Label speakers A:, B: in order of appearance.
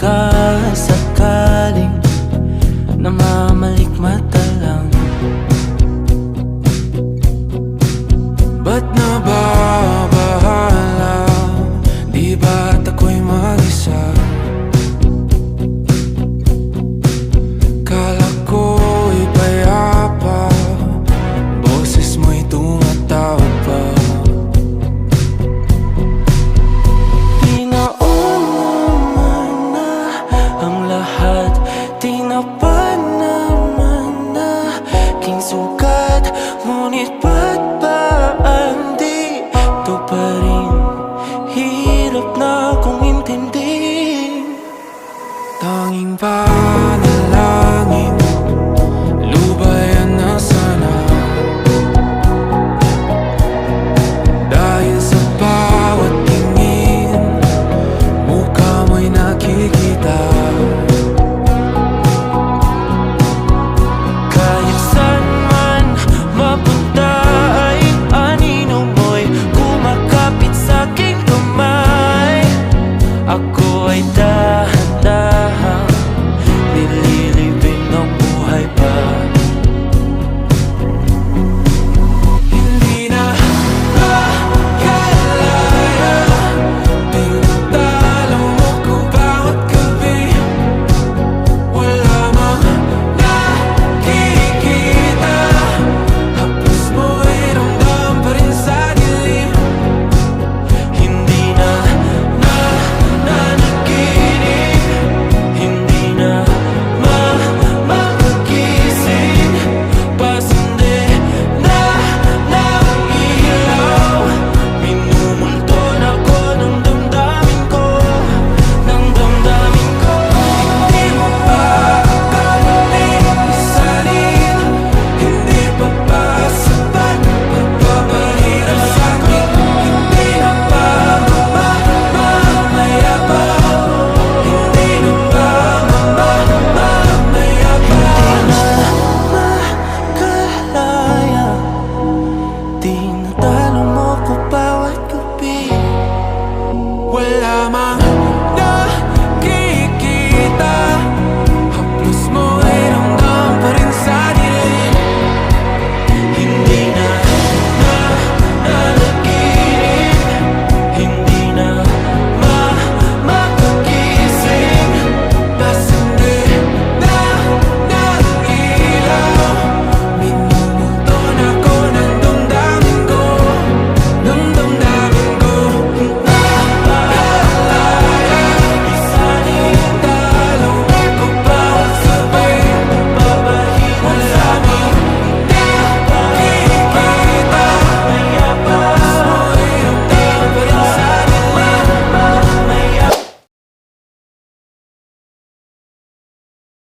A: sakasakaling namamalikmata lang. Ba't nababahala? Di ba't ako'y mag-isa? Kala ko'y payapa, boses mo'y tumatawag pa. Di naman na ang lahat, di na pa naman na king sukat. Ngunit ba't ba di ito pa rin? Hirap na kong intindihin. Tanging panalangin, lubayan na sana. Dahil sa bawat tingin, mukha mo'y nakikita. Kahit saan man mapunta ay anino mo'y kumakapit sa'king kamay. Ako ay dahan-dahan nililibing ng buhay pa. Hindi na makalaya, tinatalo mo ko bawat gabi. Wala mang nakikita, hapos mo'y ramdam pa rin sa dilim. Hindi na nanaginip, hindi na makagising. Pasindi na ng ilaw, minumulton ako ng damdamin ko, ng damdamin ko. Hindi mo pa akalain isalin, hindi pa ba sapat pagpapahirap sa'kin? Hindi na ba mamamayabang? Hindi na ba mamamayabang? Makalaya, tinatalo mo ko bawat gabi. Wala mang